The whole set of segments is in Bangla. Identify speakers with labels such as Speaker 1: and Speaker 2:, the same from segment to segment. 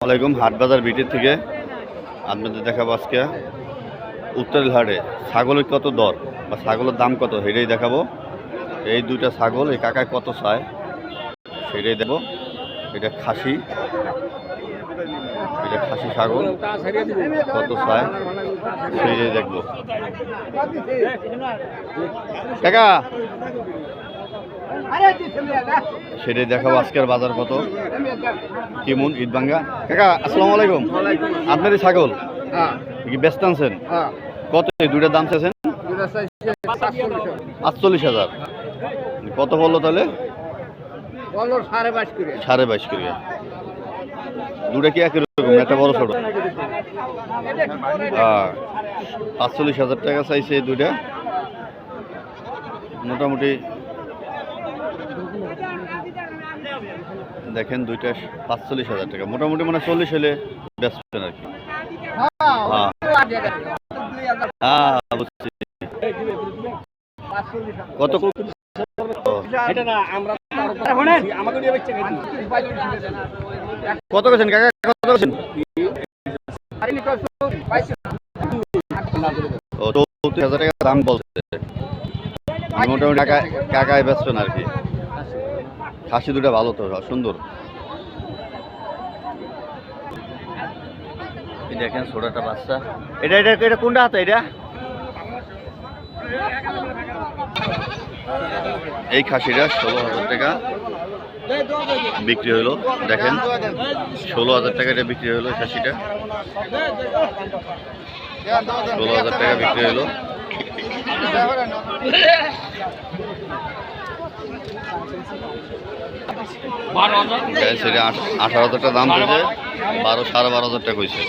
Speaker 1: আলাইকুম হাটবাজার বিটির থেকে আপনাদের দেখাবো আজকে উত্তরের হাটে ছাগলের কত দর বা ছাগলের দাম কত সেটাই দেখাবো। এই দুইটা ছাগল এই কাকায় কত চায় সেটাই দেবো। এটা খাসি ছাগল কত চায় সেটাই দেখবো। কাকা সেটাই দেখাবো আজকের বাজার কত কেমন ঈদভাঙ্গা। কাকা আসসালামু আলাইকুম। আপনারই ছাগল কি ব্যস্ত আনছেন? কত এই দুইটার দাম চাইছেন? ৪৮,০০০। কত বললো তাহলে? 22.5 করে। দুটা কি একই রকম একটা বড় ছোট? ৪৮,০০০ টাকা চাইছে এই দুইটা। মোটামুটি দেখেন দুইটা ৪৫,০০০ টাকা, মোটামুটি মানে 40 হলে বেচবেন আর কি। বুঝছি। কত কত গেছেন কাকা? কত গেছেন? ৩৪,০০০ টাকা দাম বলছে। মোটামুটি কাকায় বেচবেন আর কি। খাসি দুটা ভালো তো, সুন্দর। দেখেন ছোটটা বাচ্চা। এটা এটা এটা কোনটা হাতে? এটা এই খাসিটা ১৬,০০০ টাকা বিক্রি হলো। দেখেন ১৬,০০০ টাকা এটা বিক্রি হলো। খাসিটা ১৬,০০০ টাকা বিক্রি হলো। সেটা ১৮,০০০ টাকা দাম হয়েছে, ১২,৫০০ টাকা হয়েছে।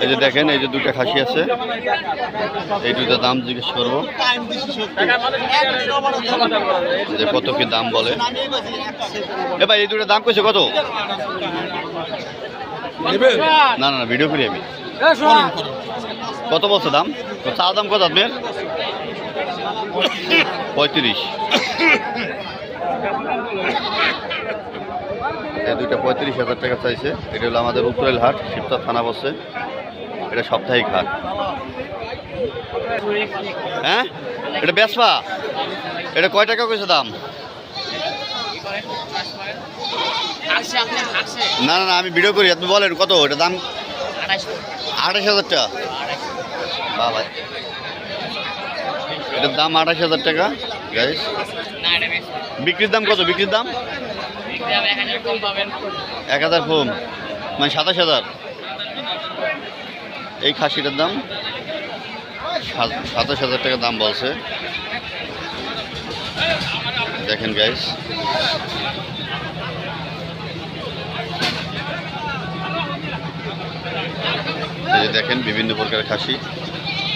Speaker 1: এই যে দেখেন এই যে দুইটা খাসি আছে, এই দুইটা দাম জিজ্ঞেস করবো যে কত কি দাম বলে। এ ভাই এই দুইটা দাম কইছে কত? না না ভিডিও করি আমি। কত বলছে দাম? চা দাম কত আপনার? ৩৫। এই দুইটা ৩৫,০০০ টাকা চাইছে। এটা হলো আমাদের উত্তরের হাট, শিবচর থানা বসে। এটা সাপ্তাহিক হাট। হ্যাঁ এটা বেচবা? এটা কয় টাকা কইছে দাম? না না আমি ভিডিও করি, আপনি বলেন কত এটা দাম? ২৮,০০০ টাকা। বাবা এটার দাম ২৮,০০০ টাকা গাইস। বিক্রির দাম কত? বিক্রির দাম ১,০০০ কম, মানে ২৭,০০০। এই খাসিটার দাম ২৭,০০০ টাকা দাম বলছে। দেখেন গাইস এই যে দেখেন বিভিন্ন প্রকারের খাসি।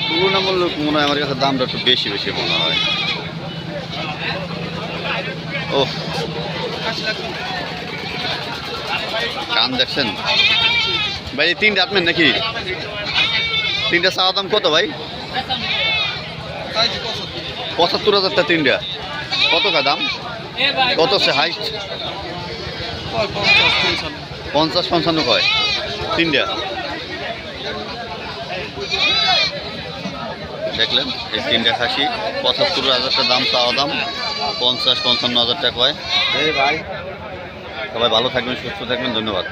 Speaker 1: তুলনামূলক মনে হয় আমার কাছে দামটা একটু বেশি বেশি মনে হয়। ও কান দেখছেন ভাই? এই তিনটা আপনার নাকি? তিনটা চাওয়া দাম কত ভাই? ৭৫,০০০ টাকা তিনটা। কত কা দাম? কত সে হাইস্ট? ৫০-৫৫ কয় তিনটা। দেখলেন এই তিনটা খাসি ৭৫,০০০ টাকা দাম, চাওয়া দাম ৫০-৫৫,০০০ টাকা কয়। ভাই সবাই ভালো থাকবেন, সুস্থ থাকবেন, ধন্যবাদ।